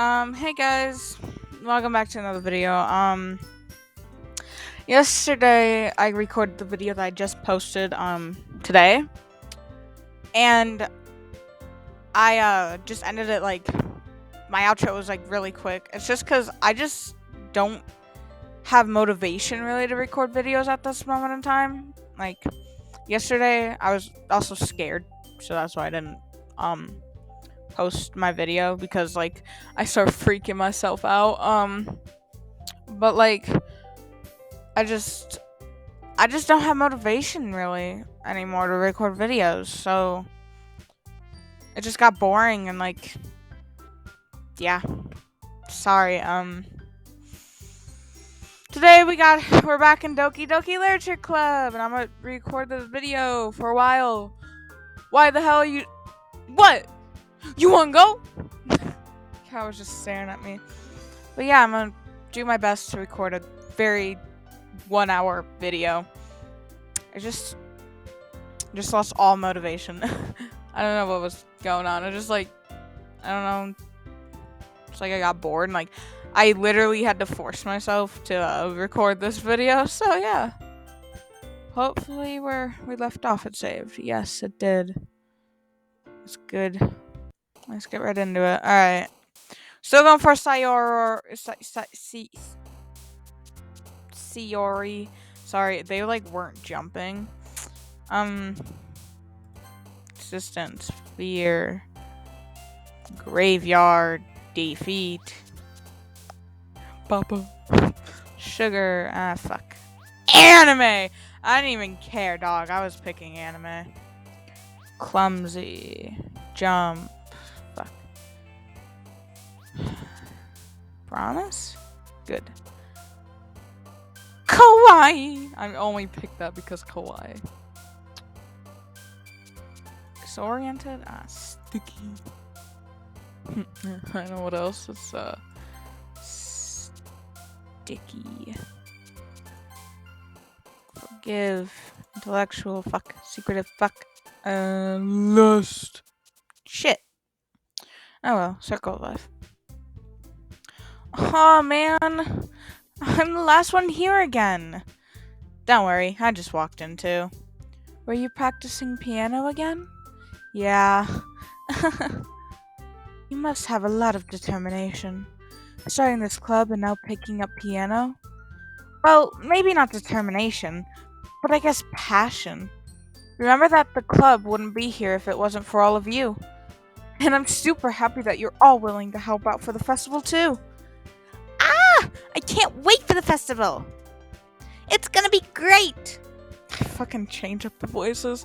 Hey guys, welcome back to another video. Yesterday I recorded the video that I just posted, today, and I just ended it like, my outro was like really quick. It's just because I just don't have motivation really to record videos at this moment in time. Like, yesterday I was also scared, so that's why I didn't, post my video because like I started freaking myself out. But like I just I just don't have motivation really anymore to record videos. So it just got boring and like yeah. Sorry. Today we're back in Doki Literature Club and I'm gonna record this video for a while. Why the hell are you What? You wanna go? Cat was just staring at me. But yeah, I'm gonna do my best to record a very 1 hour video. I just lost all motivation. I don't know what was going on. I don't know. It's like I got bored and like I literally had to force myself to record this video. So yeah. Hopefully where we left off it saved. Yes, it did. It's good. Let's get right into it. Alright. Still going for Sayori. Sorry, they like weren't jumping. Existence, fear, graveyard, defeat, Papa, sugar, fuck. Anime! I didn't even care, dog. I was picking anime. Clumsy, jump, fuck. Promise? Good. Kawaii! I only picked that because kawaii. Disoriented? Sticky. I know what else. It's, sticky. Forgive. Intellectual. Fuck. Secretive. Fuck. Lust. Shit. Oh well. Circle of life. Oh man. I'm the last one here again. Don't worry. I just walked in too. Were you practicing piano again? Yeah. You must have a lot of determination. Starting this club and now picking up piano? Well, maybe not determination, but I guess passion. Remember that the club wouldn't be here if it wasn't for all of you. And I'm super happy that you're all willing to help out for the festival too. Ah! I can't wait for the festival! It's gonna be great! I fucking change up the voices.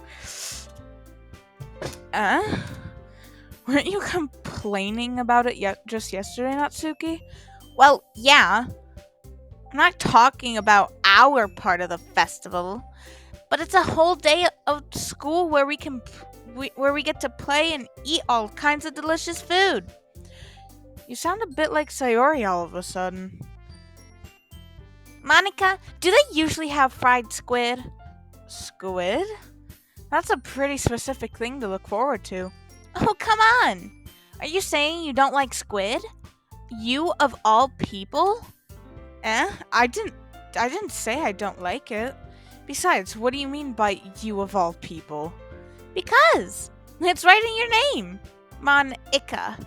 Weren't you complaining about it just yesterday, Natsuki? Well, yeah. I'm not talking about our part of the festival, but it's a whole day of school where we get to play and eat all kinds of delicious food. You sound a bit like Sayori all of a sudden. Monica, do they usually have fried squid? Squid? That's a pretty specific thing to look forward to. Oh, come on! Are you saying you don't like squid? You of all people? I didn't say I don't like it. Besides, what do you mean by you of all people? Because it's right in your name. Monica.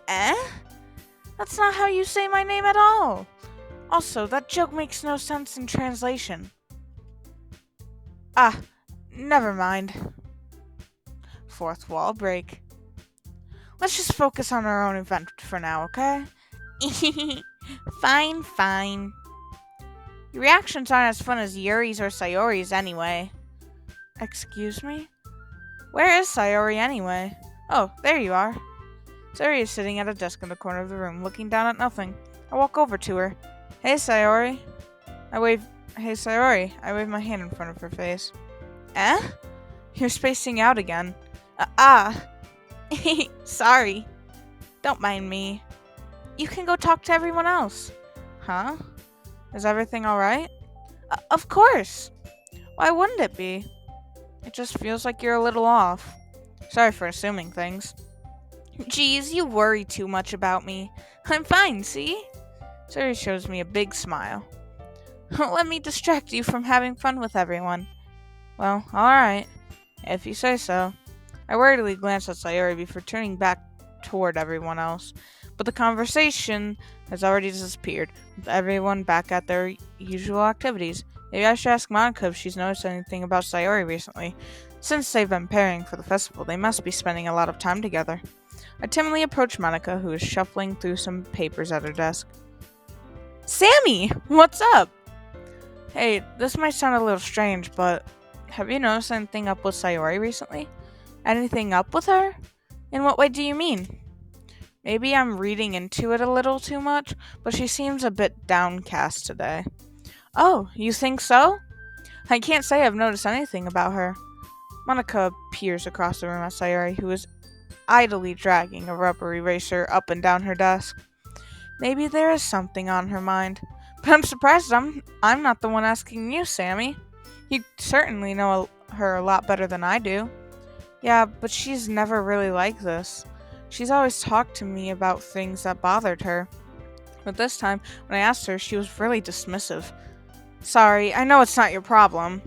That's not how you say my name at all. Also, that joke makes no sense in translation. Never mind. Fourth wall break. Let's just focus on our own event for now, okay? Fine. Your reactions aren't as fun as Yuri's or Sayori's anyway. Excuse me? Where is Sayori anyway? Oh, there you are. Sayori is sitting at a desk in the corner of the room, looking down at nothing. I walk over to her. Hey, Sayori. Hey, Sayori. I wave my hand in front of her face. You're spacing out again. Sorry. Don't mind me. You can go talk to everyone else. Huh? Is everything alright? Of course. Why wouldn't it be? It just feels like you're a little off. Sorry for assuming things. Geez, you worry too much about me. I'm fine, see? Sayori shows me a big smile. Let me distract you from having fun with everyone. Well, alright, if you say so. I worriedly glanced at Sayori before turning back toward everyone else, but the conversation has already disappeared, with everyone back at their usual activities. Maybe I should ask Monica if she's noticed anything about Sayori recently. Since they've been pairing for the festival, they must be spending a lot of time together. I timidly approached Monica, who was shuffling through some papers at her desk. Sammy! What's up? Hey, this might sound a little strange, but have you noticed anything up with Sayori recently? Anything up with her? In what way do you mean? Maybe I'm reading into it a little too much, but she seems a bit downcast today. Oh, you think so? I can't say I've noticed anything about her. Monica peers across the room at Sayori, who is idly dragging a rubber eraser up and down her desk. Maybe there is something on her mind. But I'm surprised I'm not the one asking you, Sammy. You certainly know her a lot better than I do. Yeah, but she's never really like this. She's always talked to me about things that bothered her. But this time, when I asked her, she was really dismissive. Sorry, I know it's not your problem.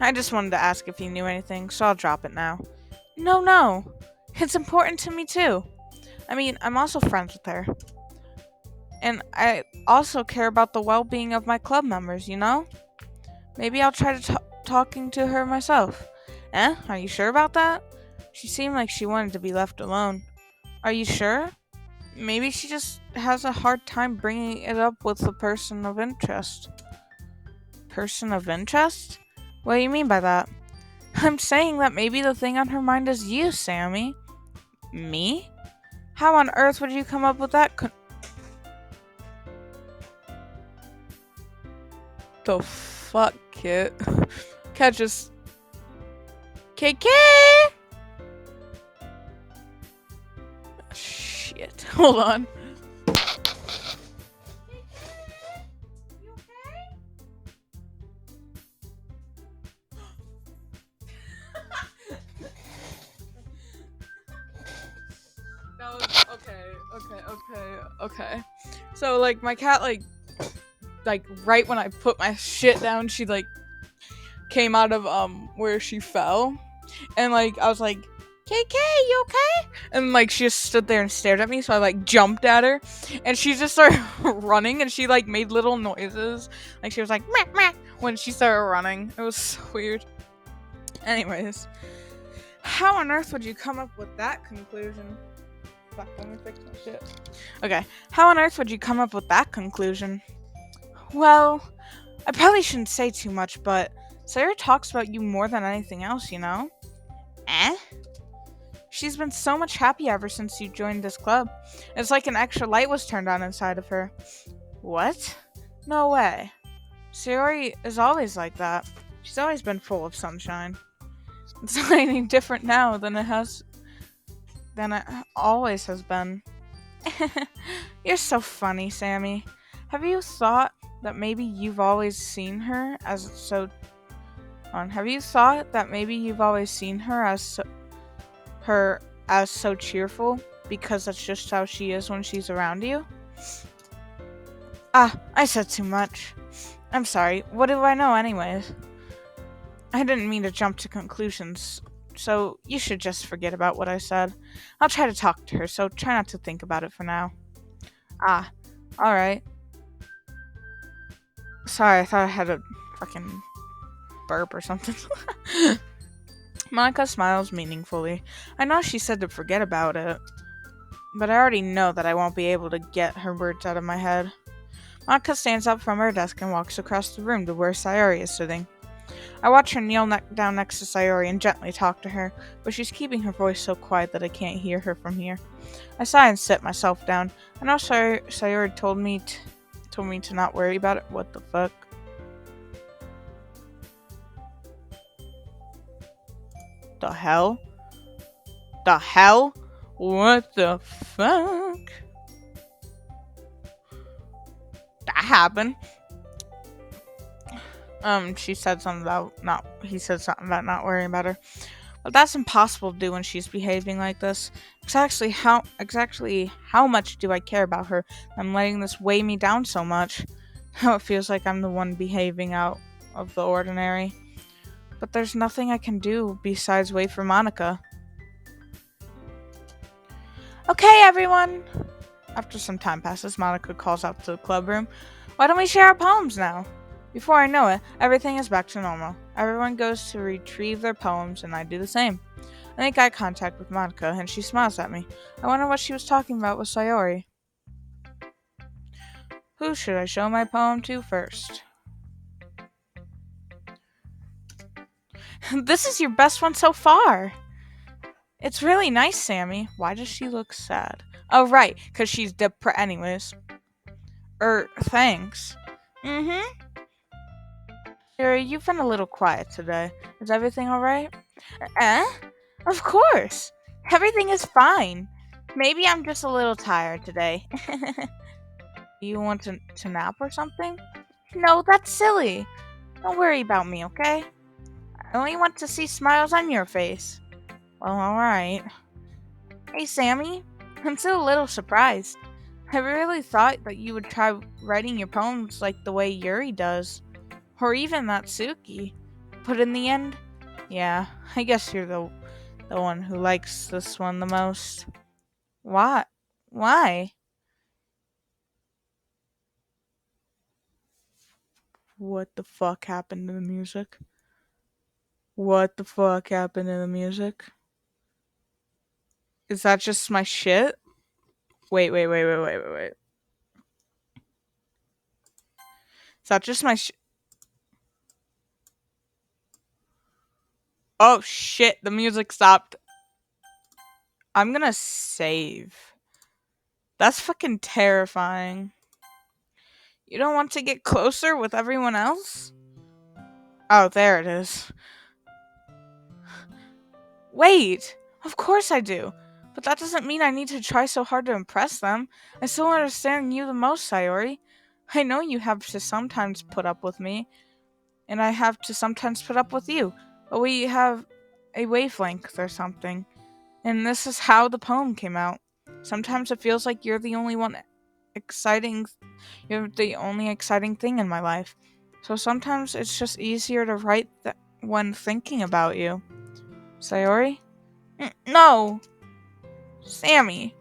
I just wanted to ask if you knew anything, so I'll drop it now. No. It's important to me too. I mean, I'm also friends with her. And I also care about the well-being of my club members, you know? Maybe I'll try to talking to her myself. Are you sure about that? She seemed like she wanted to be left alone. Are you sure? Maybe she just has a hard time bringing it up with a person of interest. Person of interest? What do you mean by that? I'm saying that maybe the thing on her mind is you, Sammy. Me? How on earth would you come up with that the fuck, Kit? Cat just... KK! Shit. Hold on. You okay? That was okay. So like my cat like right when I put my shit down, she like came out of where she fell, and like I was like, KK, you okay? And like she just stood there and stared at me, so I like jumped at her, and she just started running, and she like made little noises, like she was like meh, meh, when she started running. It was so weird. Anyways, how on earth would you come up with that conclusion? Fuck, let me fix my shit. Okay, how on earth would you come up with that conclusion? Well, I probably shouldn't say too much, but Sarah talks about you more than anything else, you know? She's been so much happier ever since you joined this club. It's like an extra light was turned on inside of her. What? No way. Sayori is always like that. She's always been full of sunshine. It's not any different now than it always has been. You're so funny, Sammy. Have you thought that maybe you've always seen her as so cheerful because that's just how she is when she's around you? I said too much. I'm sorry. What do I know anyways? I didn't mean to jump to conclusions, so you should just forget about what I said. I'll try to talk to her, so try not to think about it for now. Alright. Sorry, I thought I had a fucking burp or something. Monica smiles meaningfully. I know she said to forget about it, but I already know that I won't be able to get her words out of my head. Monica stands up from her desk and walks across the room to where Sayori is sitting. I watch her kneel down next to Sayori and gently talk to her, but she's keeping her voice so quiet that I can't hear her from here. I sigh and sit myself down. I know Sayori told me to not worry about it. What the fuck? The hell? The hell? What the fuck? That happened. He said something about not worrying about her. But that's impossible to do when she's behaving like this. Exactly how much do I care about her? I'm letting this weigh me down so much. Now it feels like I'm the one behaving out of the ordinary. But there's nothing I can do besides wait for Monica. Okay, everyone! After some time passes, Monica calls out to the club room. Why don't we share our poems now? Before I know it, everything is back to normal. Everyone goes to retrieve their poems, and I do the same. I make eye contact with Monica, and she smiles at me. I wonder what she was talking about with Sayori. Who should I show my poem to first? This is your best one so far. It's really nice, Sammy. Why does she look sad? Oh, right, because she's depressed. Anyways. Thanks. Mm-hmm. Sarah, you've been a little quiet today. Is everything alright? Eh? Of course. Everything is fine. Maybe I'm just a little tired today. You want to nap or something? No, that's silly. Don't worry about me, okay? I only want to see smiles on your face. Well, alright. Hey, Sammy. I'm still a little surprised. I really thought that you would try writing your poems like the way Yuri does. Or even Natsuki. But in the end, yeah, I guess you're the one who likes this one the most. What? Why? What the fuck happened to the music? What the fuck happened to the music? Is that just my shit? Wait. Is that just my Oh shit, the music stopped. I'm gonna save. That's fucking terrifying. You don't want to get closer with everyone else? Oh, there it is. Wait! Of course I do. But that doesn't mean I need to try so hard to impress them. I still understand you the most, Sayori. I know you have to sometimes put up with me, and I have to sometimes put up with you. But we have a wavelength or something. And this is how the poem came out. Sometimes it feels like you're the only exciting thing in my life. So sometimes it's just easier to write when thinking about you. Sayori? No! Sammy,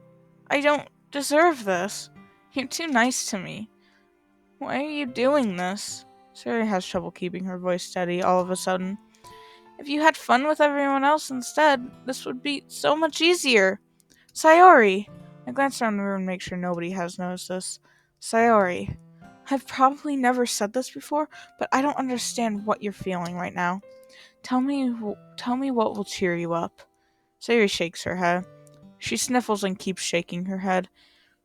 I don't deserve this. You're too nice to me. Why are you doing this? Sayori has trouble keeping her voice steady all of a sudden. If you had fun with everyone else instead, this would be so much easier. Sayori! I glance around the room and make sure nobody has noticed this. Sayori, I've probably never said this before, but I don't understand what you're feeling right now. Tell me what will cheer you up. Sayori shakes her head. She sniffles and keeps shaking her head.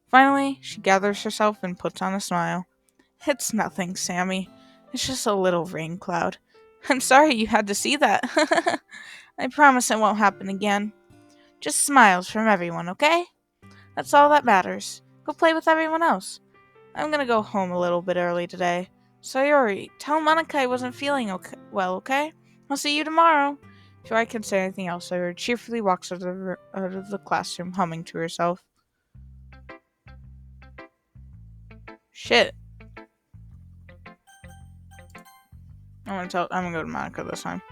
Finally, she gathers herself and puts on a smile. It's nothing, Sammy. It's just a little rain cloud. I'm sorry you had to see that. I promise it won't happen again. Just smiles from everyone, okay? That's all that matters. Go play with everyone else. I'm gonna go home a little bit early today. Sayori, tell Monica I wasn't feeling well, okay? I'll see you tomorrow. Before I can say anything else, Sayori cheerfully walks out of the classroom, humming to herself. Shit. I'm gonna go to Monica this time.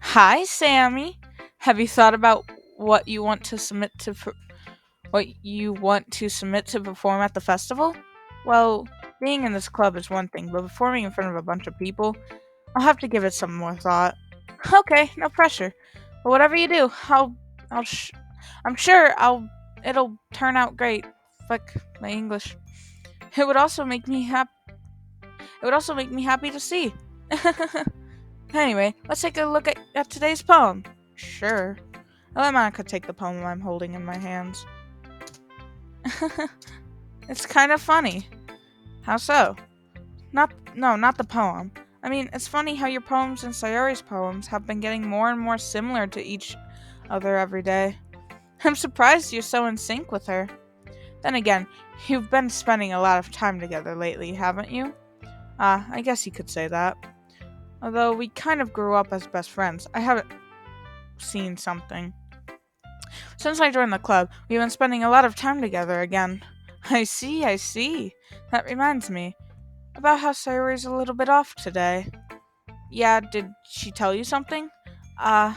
Hi, Sammy. Have you thought about what you want to submit to perform at the festival? Well, being in this club is one thing, but performing in front of a bunch of people, I'll have to give it some more thought. Okay, no pressure. But whatever you do, I'm sure it'll turn out great. Fuck my English. It would also make me happy. It would also make me happy to see. Anyway, let's take a look at today's poem. Sure. I let Monica take the poem I'm holding in my hands. It's kind of funny. How so? Not the poem. I mean, it's funny how your poems and Sayori's poems have been getting more and more similar to each other every day. I'm surprised you're so in sync with her. Then again, you've been spending a lot of time together lately, haven't you? I guess you could say that. Although we kind of grew up as best friends, I haven't seen something. Since I joined the club, we've been spending a lot of time together again. I see. That reminds me about how Sayori's a little bit off today. Yeah, did she tell you something? Uh,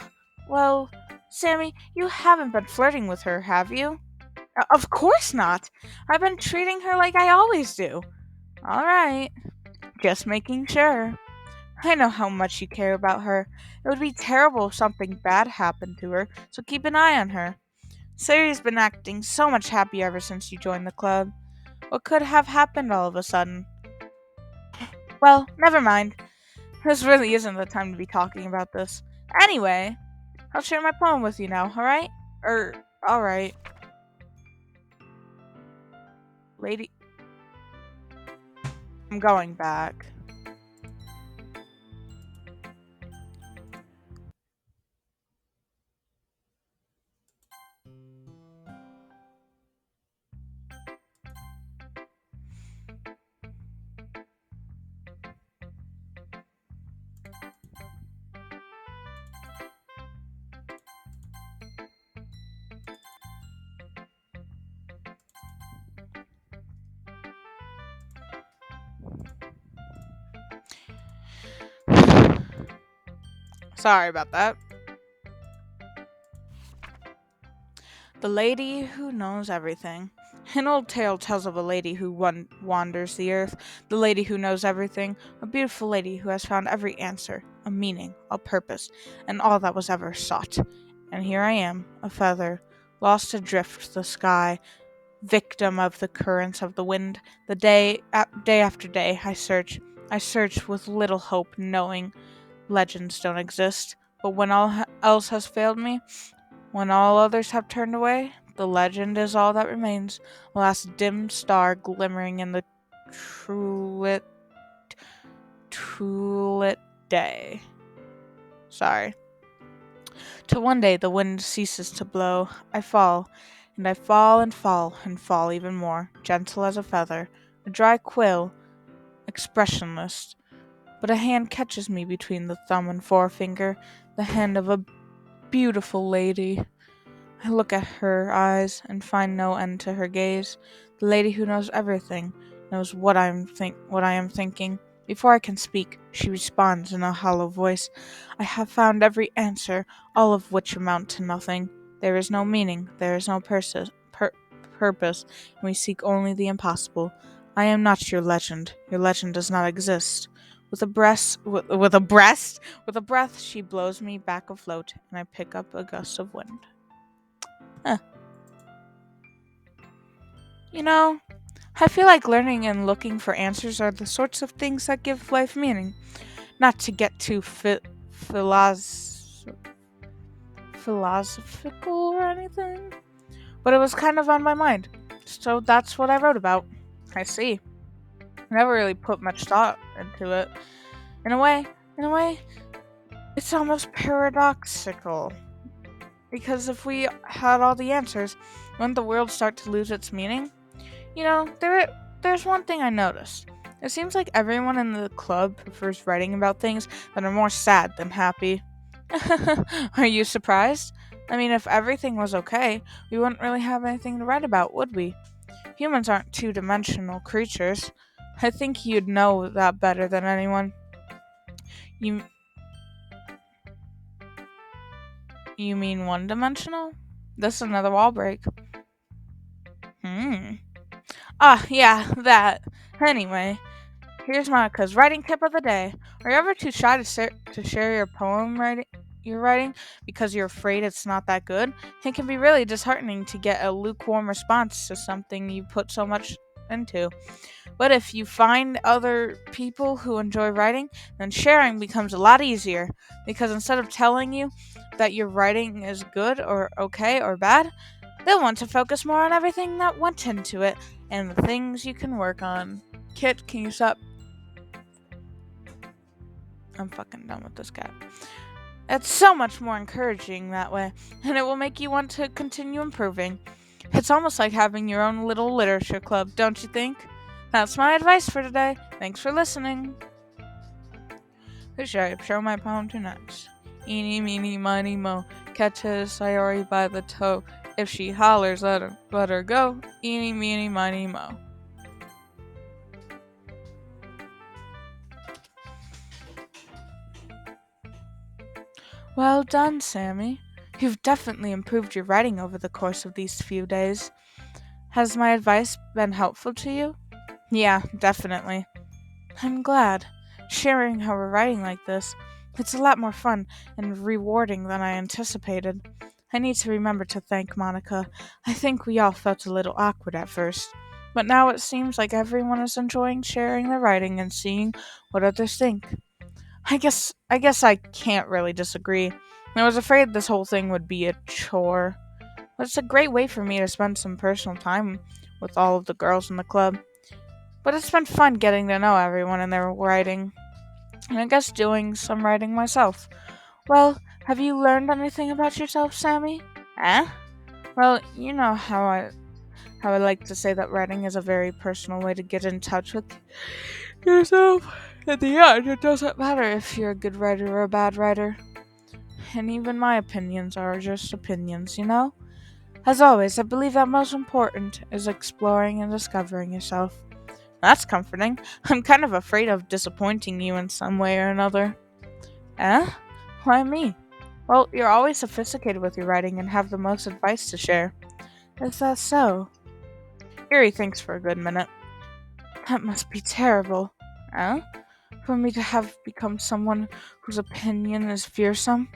well, Sammy, you haven't been flirting with her, have you? Of course not. I've been treating her like I always do. Alright, just making sure. I know how much you care about her. It would be terrible if something bad happened to her, so keep an eye on her. Sayori's been acting so much happier ever since you joined the club. What could have happened all of a sudden? Well, never mind. This really isn't the time to be talking about this. Anyway, I'll share my poem with you now, alright? Alright. Lady. I'm going back. Sorry about that. The lady who knows everything. An old tale tells of a lady who wanders the earth, the lady who knows everything, a beautiful lady who has found every answer, a meaning, a purpose, and all that was ever sought. And here I am, a feather, lost adrift the sky, victim of the currents of the wind. Day after day, I search with little hope, knowing legends don't exist. But when all else has failed me, when all others have turned away, the legend is all that remains, a last dim star glimmering in the trulit, trulit day. Sorry. Till one day the wind ceases to blow, I fall, and I fall and fall and fall even more, gentle as a feather, a dry quill, expressionless. But a hand catches me between the thumb and forefinger, the hand of a beautiful lady. I look at her eyes and find no end to her gaze. The lady who knows everything knows what I am thinking. Before I can speak, she responds in a hollow voice. I have found every answer, all of which amount to nothing. There is no meaning, there is no purpose, and we seek only the impossible. I am not your legend. Your legend does not exist. With a breath, she blows me back afloat, and I pick up a gust of wind. Huh. You know, I feel like learning and looking for answers are the sorts of things that give life meaning. Not to get too philosophical or anything, but it was kind of on my mind. So that's what I wrote about. I see. I never really put much thought into it. In a way, it's almost paradoxical. Because if we had all the answers, wouldn't the world start to lose its meaning? You know, there's one thing I noticed. It seems like everyone in the club prefers writing about things that are more sad than happy. Are you surprised? I mean, if everything was okay, we wouldn't really have anything to write about, would we? Humans aren't two-dimensional creatures. I think you'd know that better than anyone. You you mean one-dimensional? This is another wall break. Hmm. Ah, yeah, that. Anyway, here's Monica's writing tip of the day. Are you ever too shy to share your you're writing because you're afraid it's not that good? It can be really disheartening to get a lukewarm response to something you put so much into. But if you find other people who enjoy writing, then sharing becomes a lot easier because instead of telling you that your writing is good or okay or bad, they'll want to focus more on everything that went into it and the things you can work on. Kit, can you stop? I'm fucking done with this cat. It's so much more encouraging that way, and it will make you want to continue improving. It's almost like having your own little literature club, don't you think? That's my advice for today. Thanks for listening. Who should I show my poem to next? Eeny, meeny, miny, mo. Catch a Sayori by the toe. If she hollers, let her go. Eeny, meeny, miny, mo. Well done, Sammy. You've definitely improved your writing over the course of these few days. Has my advice been helpful to you? Yeah, definitely. I'm glad. Sharing how we're writing like this, it's a lot more fun and rewarding than I anticipated. I need to remember to thank Monica. I think we all felt a little awkward at first, but now it seems like everyone is enjoying sharing their writing and seeing what others think. I guess I can't really disagree. I was afraid this whole thing would be a chore, but it's a great way for me to spend some personal time with all of the girls in the club. But it's been fun getting to know everyone and their writing, and I guess doing some writing myself. Well, have you learned anything about yourself, Sammy? Eh? Well, you know how I like to say that writing is a very personal way to get in touch with yourself. In the end, it doesn't matter if you're a good writer or a bad writer. And even my opinions are just opinions, you know? As always, I believe that most important is exploring and discovering yourself. That's comforting. I'm kind of afraid of disappointing you in some way or another. Eh? Why me? Well, you're always sophisticated with your writing and have the most advice to share. Is that so? Yuri thinks for a good minute. That must be terrible. Eh? For me to have become someone whose opinion is fearsome?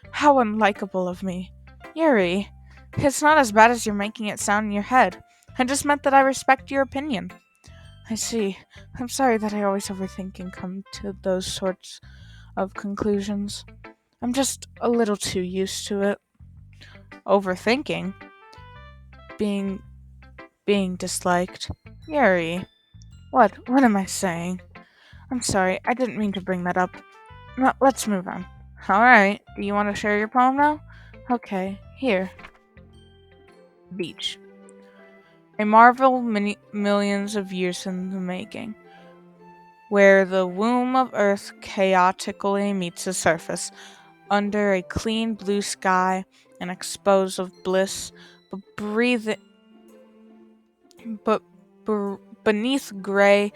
How unlikable of me. Yuri, it's not as bad as you're making it sound in your head. I just meant that I respect your opinion. I see. I'm sorry that I always overthink and come to those sorts of conclusions. I'm just a little too used to it. Overthinking? Being being disliked. Yuri. What am I saying? I'm sorry, I didn't mean to bring that up. No, let's move on. Alright, do you want to share your poem now? Okay, here. Beach. A marvel millions of years in the making, where the womb of Earth chaotically meets the surface, under a clean blue sky and exposed of bliss, but but beneath gray,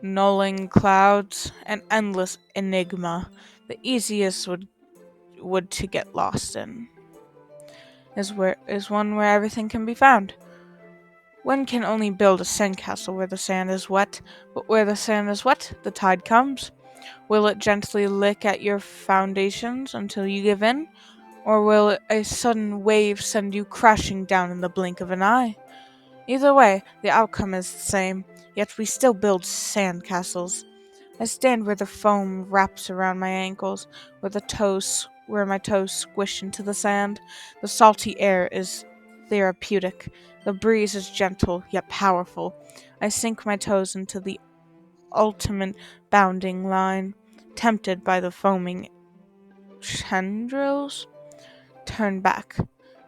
nulling clouds, an endless enigma, the easiest would to get lost in, is one where everything can be found. One can only build a sandcastle where the sand is wet, but where the sand is wet, the tide comes. Will it gently lick at your foundations until you give in? Or will a sudden wave send you crashing down in the blink of an eye? Either way, the outcome is the same, yet we still build sandcastles. I stand where the foam wraps around my ankles, where my toes squish into the sand. The salty air is therapeutic. The breeze is gentle yet powerful. I sink my toes into the ultimate bounding line, tempted by the foaming tendrils. Turn back,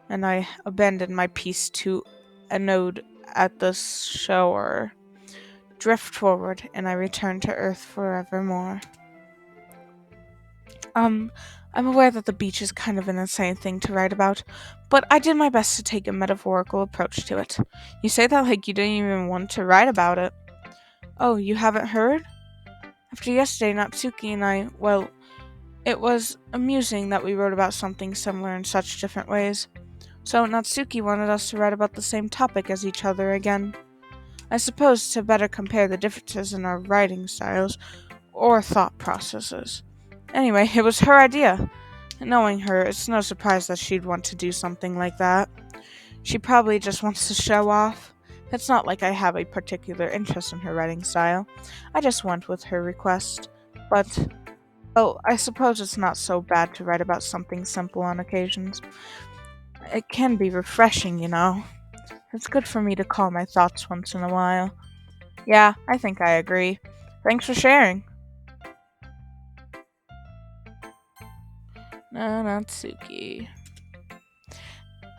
and I abandon my piece to a node at the shore. Drift forward, and I return to Earth forevermore. Um, I'm aware that the beach is kind of an insane thing to write about, but I did my best to take a metaphorical approach to it. You say that like you didn't even want to write about it. Oh, you haven't heard? After yesterday, Natsuki and I, well, it was amusing that we wrote about something similar in such different ways. So Natsuki wanted us to write about the same topic as each other again. I suppose to better compare the differences in our writing styles or thought processes. Anyway, it was her idea. Knowing her, it's no surprise that she'd want to do something like that. She probably just wants to show off. It's not like I have a particular interest in her writing style. I just went with her request. But, well, I suppose it's not so bad to write about something simple on occasions. It can be refreshing, you know. It's good for me to call my thoughts once in a while. Yeah, I think I agree. Thanks for sharing. Natsuki.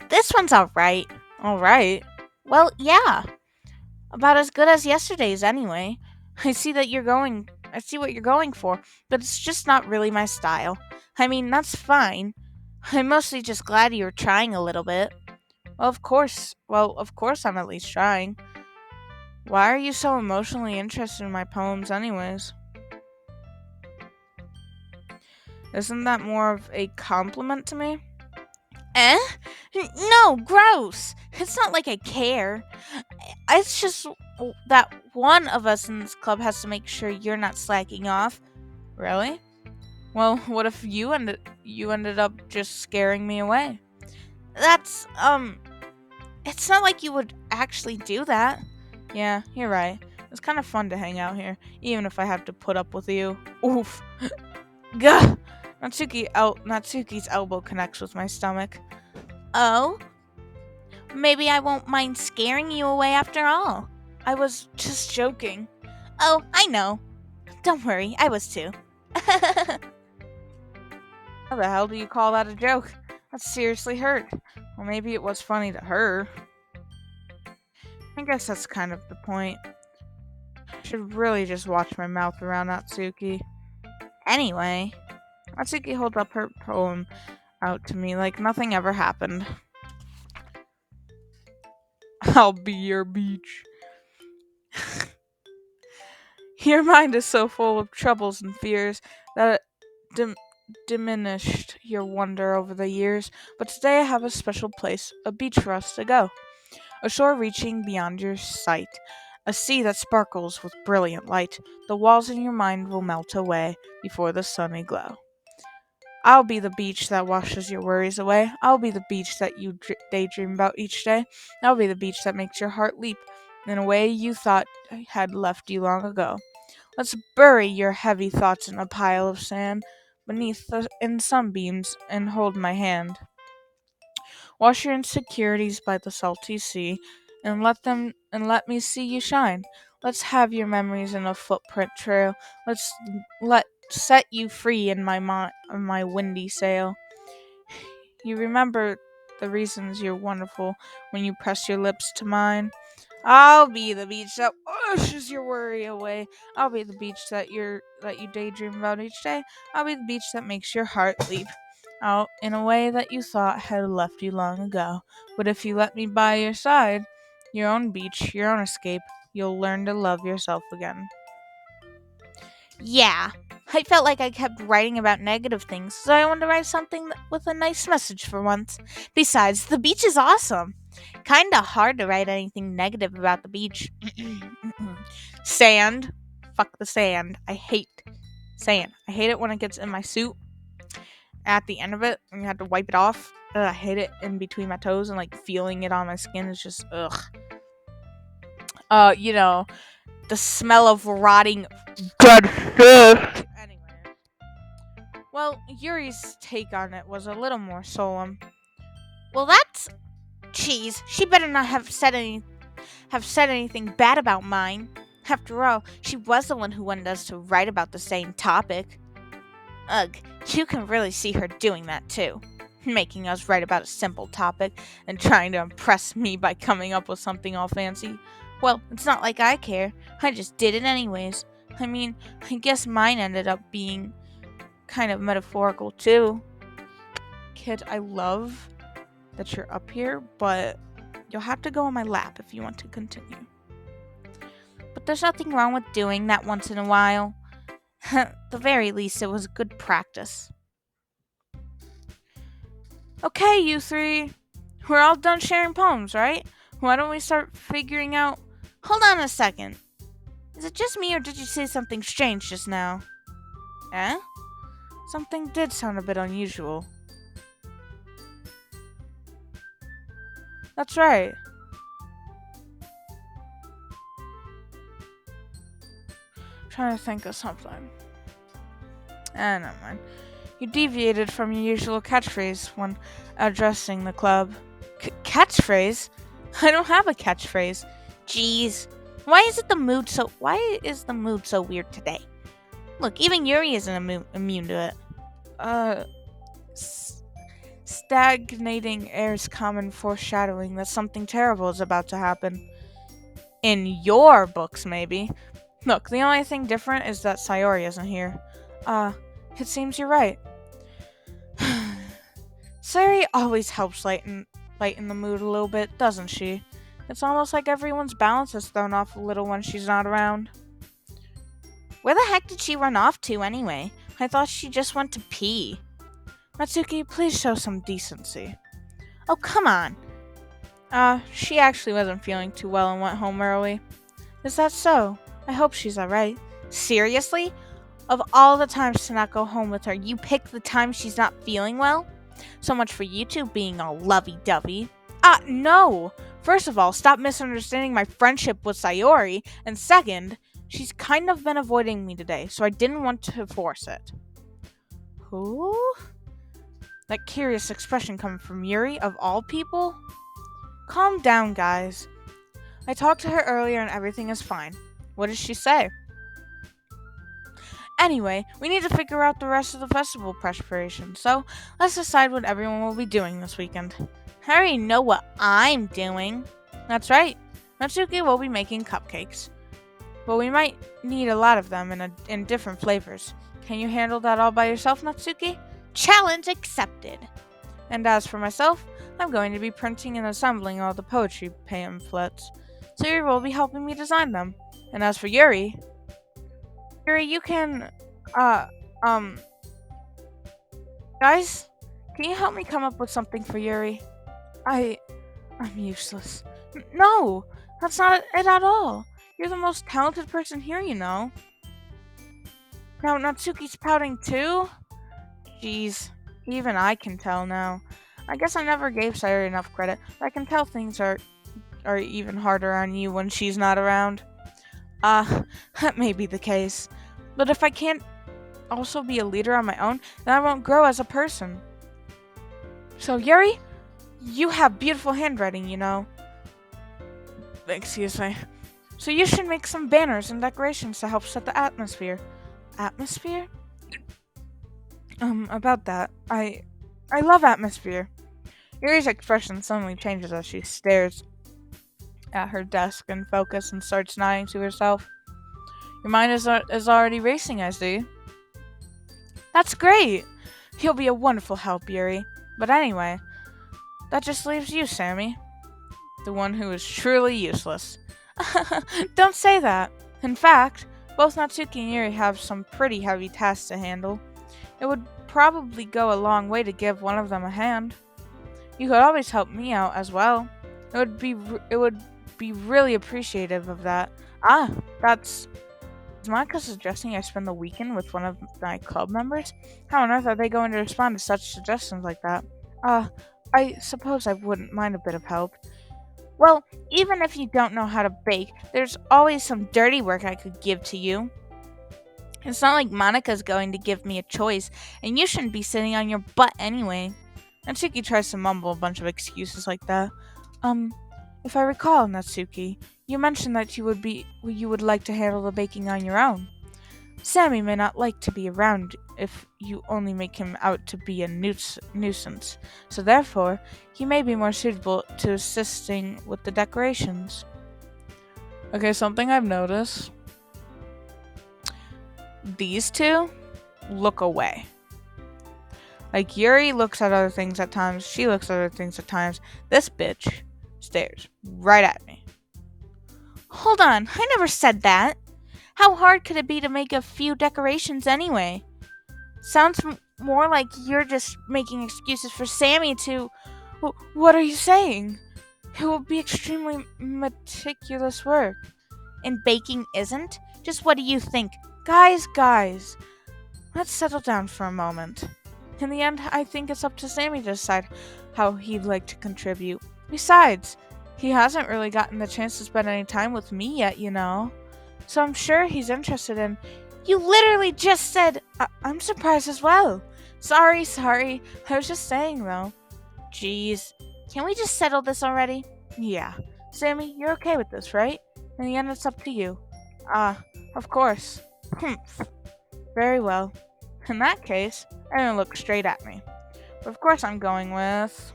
This one's alright. Alright? Well, yeah. About as good as yesterday's, anyway. I see that you're going I see what you're going for, but it's just not really my style. I mean, that's fine. I'm mostly just glad you were trying a little bit. Well, of course. Well, of course I'm at least trying. Why are you so emotionally interested in my poems, anyways? Isn't that more of a compliment to me? Eh? No, gross. It's not like I care. It's just that one of us in this club has to make sure you're not slacking off. Really? Well, what if you ended up just scaring me away? That's it's not like you would actually do that. Yeah, you're right. It's kind of fun to hang out here, even if I have to put up with you. Oof. Gah! Natsuki's elbow connects with my stomach. Oh? Maybe I won't mind scaring you away after all. I was just joking. Oh, I know. Don't worry, I was too. How the hell do you call that a joke? That seriously hurt. Well, maybe it was funny to her. I guess that's kind of the point. I should really just watch my mouth around Natsuki. Anyway, Natsuki holds up her poem out to me like nothing ever happened. I'll be your beach. Your mind is so full of troubles and fears that it diminished your wonder over the years. But today I have a special place, a beach for us to go. A shore reaching beyond your sight. A sea that sparkles with brilliant light. The walls in your mind will melt away before the sunny glow. I'll be the beach that washes your worries away. I'll be the beach that you daydream about each day. I'll be the beach that makes your heart leap in a way you thought had left you long ago. Let's bury your heavy thoughts in a pile of sand beneath in sunbeams and hold my hand. Wash your insecurities by the salty sea and let me see you shine. Let's have your memories in a footprint trail. Let set you free in my windy sail. You remember the reasons you're wonderful when you press your lips to mine. I'll be the beach that washes your worry away. I'll be the beach that you daydream about each day. I'll be the beach that makes your heart leap out in a way that you thought had left you long ago. But if you let me by your side, your own beach, your own escape, you'll learn to love yourself again. Yeah, I felt like I kept writing about negative things, so I wanted to write something with a nice message for once. Besides, the beach is awesome. Kinda hard to write anything negative about the beach. Sand. Fuck the sand. I hate sand. I hate it when it gets in my suit. At the end of it, and you have to wipe it off. Ugh, I hate it in between my toes and like feeling it on my skin is just ugh. You know, the smell of rotting dead fish. Anyway. Well, Yuri's take on it was a little more solemn. Well, that's cheese. She better not have said anything bad about mine. After all, she was the one who wanted us to write about the same topic. Ugh, you can really see her doing that too. Making us write about a simple topic and trying to impress me by coming up with something all fancy. Well, it's not like I care. I just did it anyways. I mean, I guess mine ended up being kind of metaphorical too. Kid, I love that you're up here, but you'll have to go on my lap if you want to continue. But there's nothing wrong with doing that once in a while. At the very least, it was good practice. Okay, you three. We're all done sharing poems, right? Why don't we start figuring out. Hold on a second. Is it just me, or did you say something strange just now? Eh? Something did sound a bit unusual. That's right. Trying to think of something. Never mind. You deviated from your usual catchphrase when addressing the club. Catchphrase? I don't have a catchphrase. Jeez. Why is the mood so weird today? Look, even Yuri isn't immune to it. Stagnating air's common foreshadowing that something terrible is about to happen. In your books, maybe. Look, the only thing different is that Sayori isn't here. Uh, it seems you're right. Sayori always helps lighten the mood a little bit, doesn't she? It's almost like everyone's balance is thrown off a little when she's not around. Where the heck did she run off to anyway? I thought she just went to pee. Natsuki, please show some decency. Oh, come on. She actually wasn't feeling too well and went home early. Is that so? I hope she's alright. Seriously? Of all the times to not go home with her, you picked the time she's not feeling well? So much for you two being all lovey-dovey. No! First of all, stop misunderstanding my friendship with Sayori, and second, she's kind of been avoiding me today, so I didn't want to force it. Who? That curious expression coming from Yuri, of all people? Calm down, guys. I talked to her earlier and everything is fine. What did she say? Anyway, we need to figure out the rest of the festival preparation, so let's decide what everyone will be doing this weekend. I already know what I'm doing. That's right. Natsuki will be making cupcakes. But we might need a lot of them in different flavors. Can you handle that all by yourself, Natsuki? Challenge accepted. And as for myself, I'm going to be printing and assembling all the poetry pamphlets. So Yuri will be helping me design them. And as for Yuri, you can, guys, can you help me come up with something for Yuri? I'm useless. No, that's not it at all. You're the most talented person here, you know. Now, Natsuki's pouting too? Jeez, even I can tell now. I guess I never gave Sayori enough credit, but I can tell things are even harder on you when she's not around. That may be the case. But if I can't also be a leader on my own, then I won't grow as a person. So, Yuri, you have beautiful handwriting, you know. Excuse me. So you should make some banners and decorations to help set the atmosphere. Atmosphere? About that, I love atmosphere. Yuri's expression suddenly changes as she stares at her desk in focus and starts nodding to herself. Your mind is already racing, I see. That's great! He'll be a wonderful help, Yuri. But anyway, that just leaves you, Sammy. The one who is truly useless. Don't say that. In fact, both Natsuki and Yuri have some pretty heavy tasks to handle. It would probably go a long way to give one of them a hand. You could always help me out as well. It would be really appreciative of that. Is Monica suggesting I spend the weekend with one of my club members? How on earth are they going to respond to such suggestions like that? I suppose I wouldn't mind a bit of help. Well, even if you don't know how to bake, there's always some dirty work I could give to you. It's not like Monica's going to give me a choice, and you shouldn't be sitting on your butt anyway. Natsuki tries to mumble a bunch of excuses like that. If I recall, Natsuki, you mentioned that you would like to handle the baking on your own. Sammy may not like to be around if you only make him out to be a nuisance, so therefore, he may be more suitable to assisting with the decorations. Okay, something I've noticed. These two look away. Like, Yuri looks at other things at times, she looks at other things at times. This bitch stares right at me. Hold on, I never said that. How hard could it be to make a few decorations anyway? Sounds more like you're just making excuses for Sammy to... What are you saying? It will be extremely meticulous work. And baking isn't? Just what do you think? Guys, let's settle down for a moment. In the end, I think it's up to Sammy to decide how he'd like to contribute. Besides, he hasn't really gotten the chance to spend any time with me yet, you know. So I'm sure he's interested in... You literally just said... I'm surprised as well. Sorry. I was just saying, though. Jeez. Can we just settle this already? Yeah. Sammy, you're okay with this, right? In the end, it's up to you. Of course. Very well. In that case, everyone look straight at me. But of course I'm going with...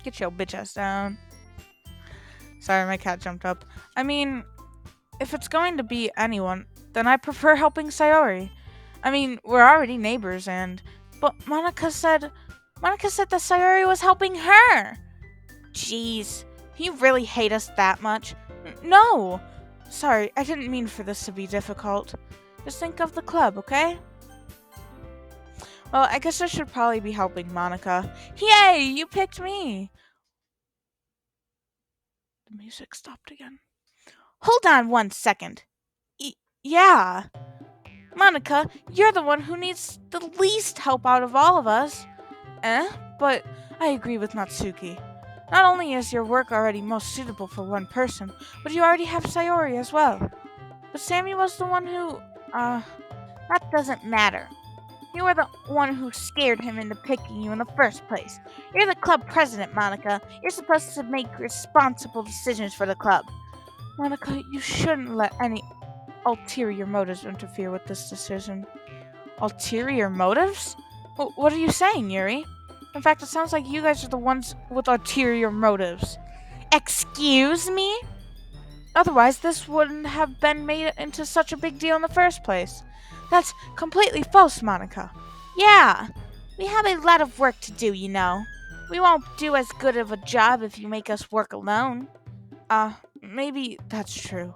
Get your bitch ass down. Sorry, my cat jumped up. I mean, if it's going to be anyone, then I prefer helping Sayori. I mean, we're already neighbors and but Monica said that Sayori was helping her. Jeez, you really hate us that much? No. Sorry, I didn't mean for this to be difficult. Just think of the club, okay? Well, I guess I should probably be helping Monica. Yay, you picked me. The music stopped again. Hold on 1 second. Yeah. Monica, you're the one who needs the least help out of all of us. But I agree with Natsuki. Not only is your work already most suitable for one person, but you already have Sayori as well. But Sammy was the one who, that doesn't matter. You were the one who scared him into picking you in the first place. You're the club president, Monica. You're supposed to make responsible decisions for the club. Monica, you shouldn't let any ulterior motives interfere with this decision. Ulterior motives? What are you saying, Yuri? In fact, it sounds like you guys are the ones with ulterior motives. Excuse me? Otherwise, this wouldn't have been made into such a big deal in the first place. That's completely false, Monica. Yeah, we have a lot of work to do, you know. We won't do as good of a job if you make us work alone. Maybe that's true.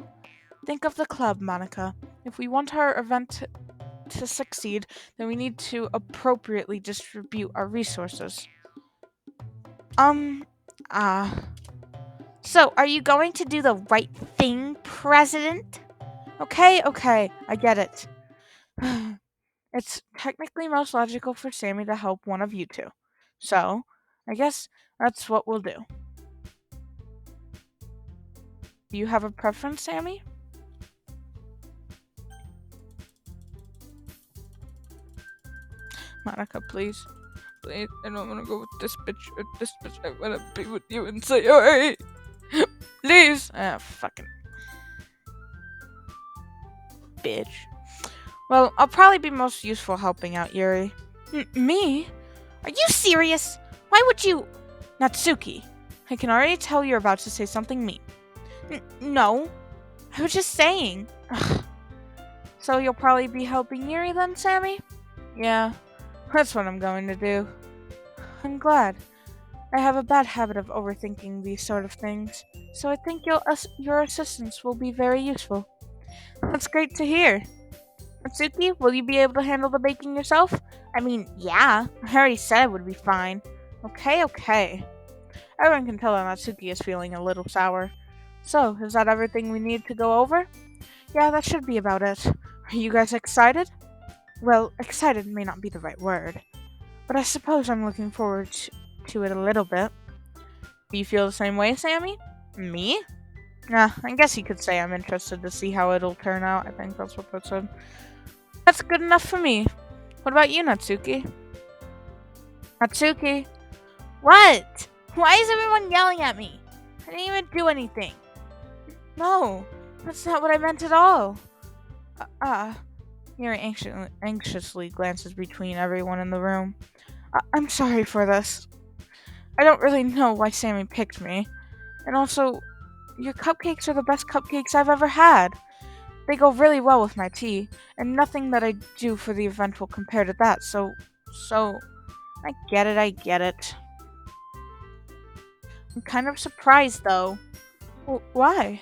Think of the club, Monica. If we want our event to succeed, then we need to appropriately distribute our resources. Um, uh. So, are you going to do the right thing, President? Okay, I get it. It's technically most logical for Sammy to help one of you two. So, I guess that's what we'll do. Do you have a preference, Sammy? Monica, please. Please, I don't want to go with this bitch or this bitch. I want to be with you and say, alright. Please. Fucking bitch. Well, I'll probably be most useful helping out Yuri. Me? Are you serious? Why would you... Natsuki, I can already tell you're about to say something mean. No. I was just saying. Ugh. So you'll probably be helping Yuri then, Sammy? Yeah, that's what I'm going to do. I'm glad. I have a bad habit of overthinking these sort of things, so I think your assistance will be very useful. That's great to hear. Natsuki, will you be able to handle the baking yourself? I mean, yeah. I already said it would be fine. Okay. Everyone can tell that Natsuki is feeling a little sour. So, is that everything we need to go over? Yeah, that should be about it. Are you guys excited? Well, excited may not be the right word, but I suppose I'm looking forward to it a little bit. Do you feel the same way, Sammy? Me? I guess you could say I'm interested to see how it'll turn out. I think that's what that said. That's good enough for me. What about you, Natsuki? Natsuki? What? Why is everyone yelling at me? I didn't even do anything. No, that's not what I meant at all. Yuri anxiously glances between everyone in the room. I'm sorry for this. I don't really know why Sammy picked me. And also, your cupcakes are the best cupcakes I've ever had. They go really well with my tea, and nothing that I do for the event will compare to that, so, I get it. I'm kind of surprised, though. Why?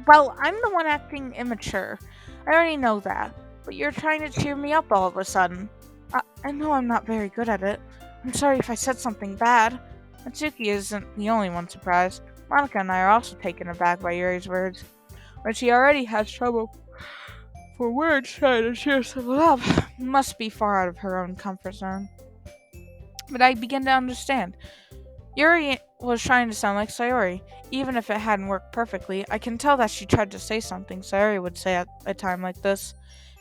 Well, I'm the one acting immature. I already know that, but you're trying to cheer me up all of a sudden. I know I'm not very good at it. I'm sorry if I said something bad. Natsuki isn't the only one surprised. Monica and I are also taken aback by Yuri's words. When she already has trouble for words trying to cheer someone up, must be far out of her own comfort zone. But I begin to understand. Yuri was trying to sound like Sayori. Even if it hadn't worked perfectly, I can tell that she tried to say something Sayori would say at a time like this.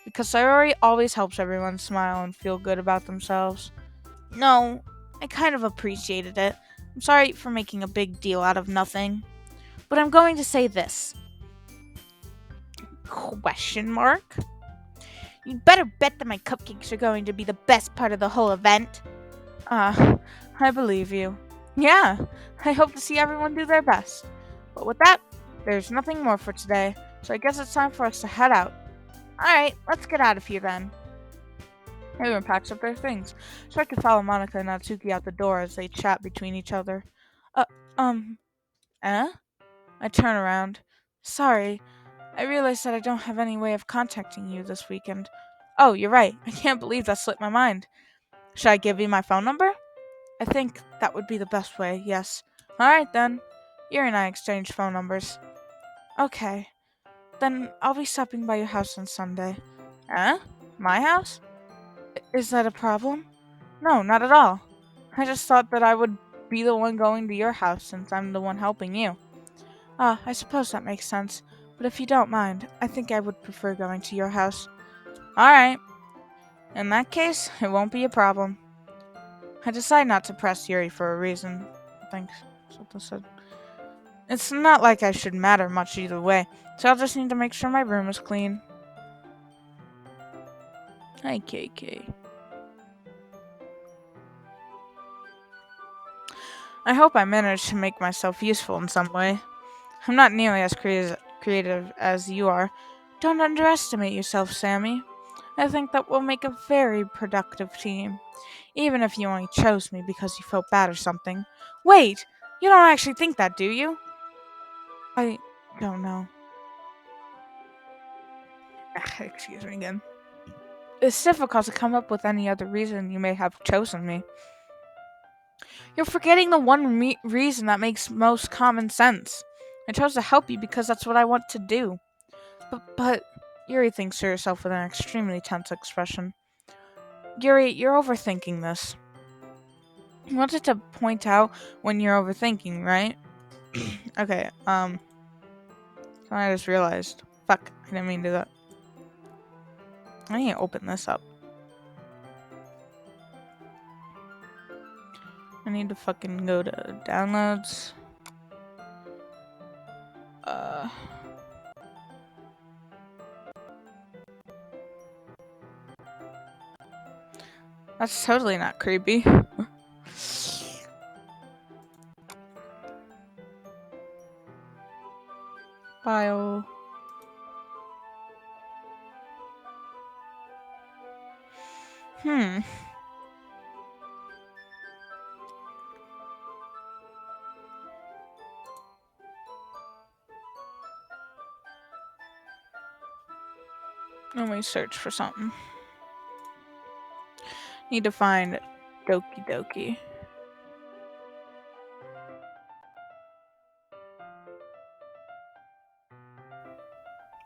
Because Sayori always helps everyone smile and feel good about themselves. No, I kind of appreciated it. I'm sorry for making a big deal out of nothing. But I'm going to say this. Question mark? You'd better bet that my cupcakes are going to be the best part of the whole event. I believe you. Yeah, I hope to see everyone do their best. But with that, there's nothing more for today, so I guess it's time for us to head out. Alright, let's get out of here then. Everyone packs up their things, so I can follow Monica and Natsuki out the door as they chat between each other. Uh, um, eh? I turn around. Sorry, I realized that I don't have any way of contacting you this weekend. Oh, you're right. I can't believe that slipped my mind. Should I give you my phone number? I think that would be the best way, yes. Alright then. Yuri and I exchanged phone numbers. Okay. Then I'll be stopping by your house on Sunday. Eh? My house? Is that a problem? No, not at all. I just thought that I would be the one going to your house since I'm the one helping you. Ah, I suppose that makes sense. But if you don't mind, I think I would prefer going to your house. Alright. In that case, it won't be a problem. I decide not to press Yuri for a reason. I think something said. It's not like I should matter much either way, so I'll just need to make sure my room is clean. Hi, KK. I hope I managed to make myself useful in some way. I'm not nearly as creative as you are. Don't underestimate yourself, Sammy. I think that we'll make a very productive team, even if you only chose me because you felt bad or something. Wait! You don't actually think that, do you? I don't know. Excuse me again. It's difficult to come up with any other reason you may have chosen me. You're forgetting the one reason that makes most common sense. I chose to help you because that's what I want to do. But Yuri thinks to herself with an extremely tense expression. Yuri, you're overthinking this. You wanted to point out when you're overthinking, right? Okay, so I just realized. Fuck, I didn't mean to do that. I need to open this up. I need to fucking go to downloads. That's totally not creepy. File. Hmm. Let me search for something. Need to find Doki Doki.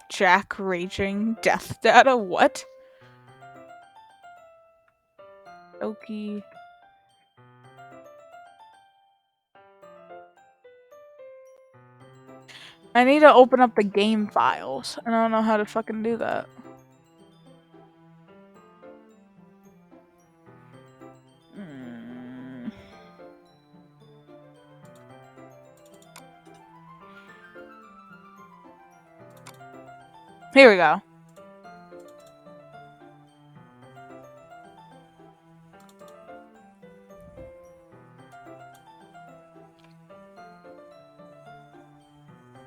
Jack raging death data? What? Doki. I need to open up the game files. I don't know how to fucking do that. Here we go.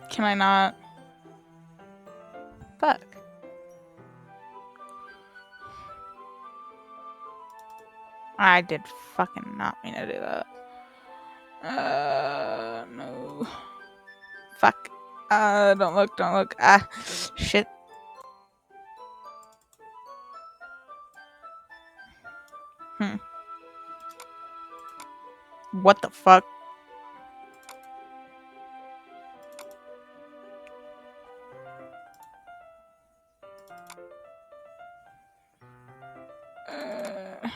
Can I not? Fuck. I did fucking not mean to do that. No. Fuck. Don't look, don't look. Ah, shit. What the fuck? Uh,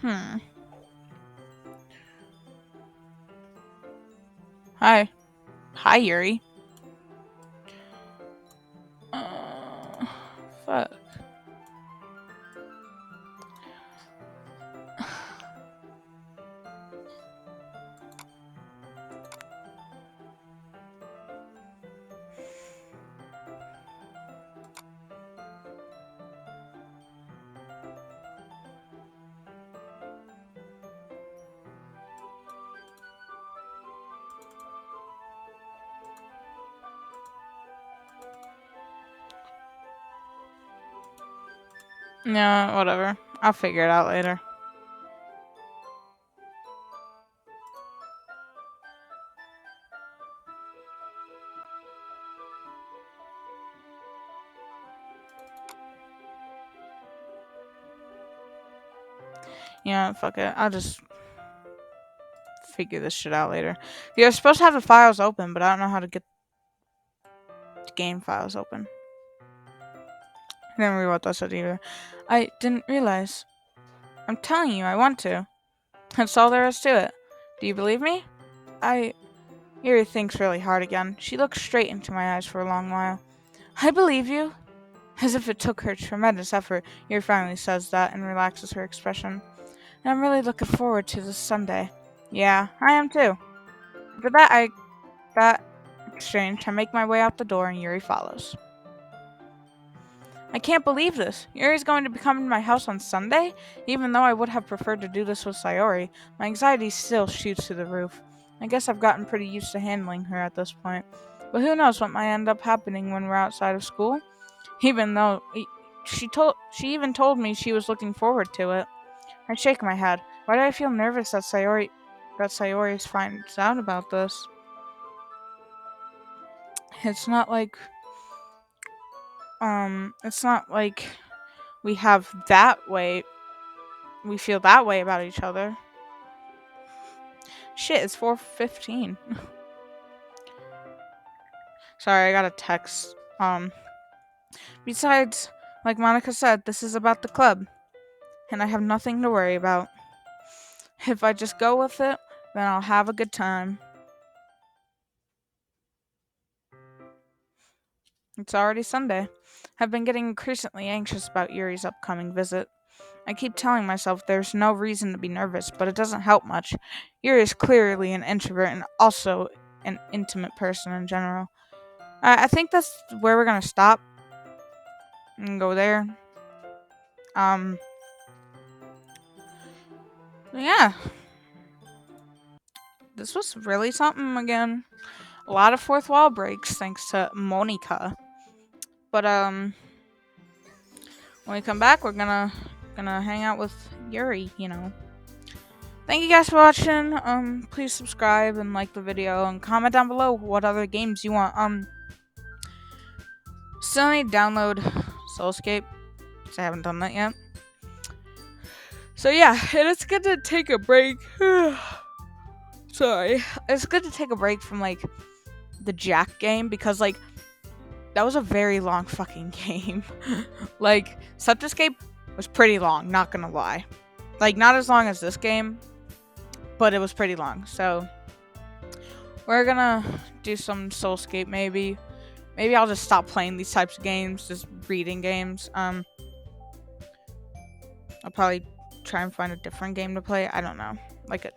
hmm. Hi. Hi, Yuri. Fuck. No, whatever. I'll figure it out later. Yeah, fuck it. I'll just figure this shit out later. You're supposed to have the files open, but I don't know how to get the game files open. I didn't read what that said either. I didn't realize. I'm telling you, I want to. That's all there is to it. Do you believe me? Yuri thinks really hard again. She looks straight into my eyes for a long while. I believe you. As if it took her tremendous effort, Yuri finally says that and relaxes her expression. And I'm really looking forward to this Sunday. Yeah, I am too. For that exchange, I make my way out the door and Yuri follows. I can't believe this. Yuri's going to be coming to my house on Sunday? Even though I would have preferred to do this with Sayori, my anxiety still shoots through the roof. I guess I've gotten pretty used to handling her at this point. But who knows what might end up happening when we're outside of school? Even though she even told me she was looking forward to it. I shake my head. Why do I feel nervous that Sayori finds out about this? It's not like we have that way we feel that way about each other. Shit, it's 4:15. Sorry, I got a text. Besides, like Monica said, this is about the club, and I have nothing to worry about. If I just go with it, then I'll have a good time. It's already Sunday. I've been getting increasingly anxious about Yuri's upcoming visit. I keep telling myself there's no reason to be nervous, but it doesn't help much. Yuri is clearly an introvert and also an intimate person in general. I think that's where we're gonna stop and go there. Yeah, this was really something again. A lot of fourth wall breaks thanks to Monica. But when we come back, we're gonna hang out with Yuri. Thank you guys for watching. Please subscribe and like the video and comment down below what other games you want. Still need to download Soulscape because I haven't done that yet. So yeah, and it's good to take a break. Sorry, it's good to take a break from like the Jack game because like that was a very long fucking game. Like Septuscape was pretty long, not gonna lie. Like not as long as this game, but it was pretty long. So we're gonna do some Soulscape maybe. Maybe I'll just stop playing these types of games, just reading games. I'll probably try and find a different game to play. I don't know, like a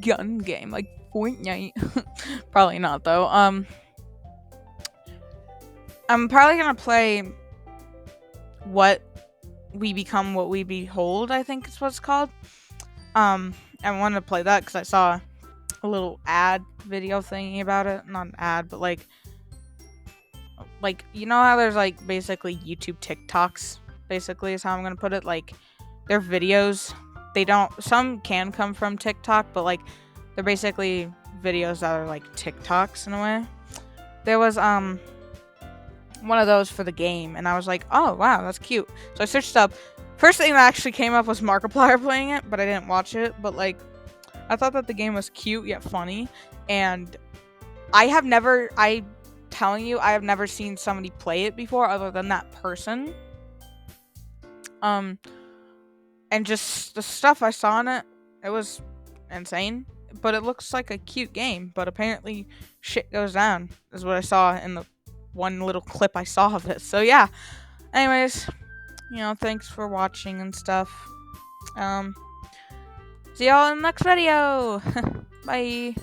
gun game, like Fortnite. Probably not though. I'm probably gonna play What We Become, What We Behold, I think is what it's called. I wanted to play that because I saw a little ad video thingy about it. Not an ad, but like you know how there's like basically YouTube TikToks, basically is how I'm gonna put it. Like their videos, some can come from TikTok, but like they're basically videos that are like TikToks in a way. There was one of those for the game, and I was like, oh wow, that's cute. So I searched up. First thing that actually came up was Markiplier playing it, but I didn't watch it. But like, I thought that the game was cute yet funny, and I have never seen somebody play it before other than that person. And just the stuff I saw in it, it was insane. But it looks like a cute game. But apparently, shit goes down, is what I saw in the one little clip I saw of it. So yeah. Anyways, thanks for watching and stuff. See y'all in the next video. Bye.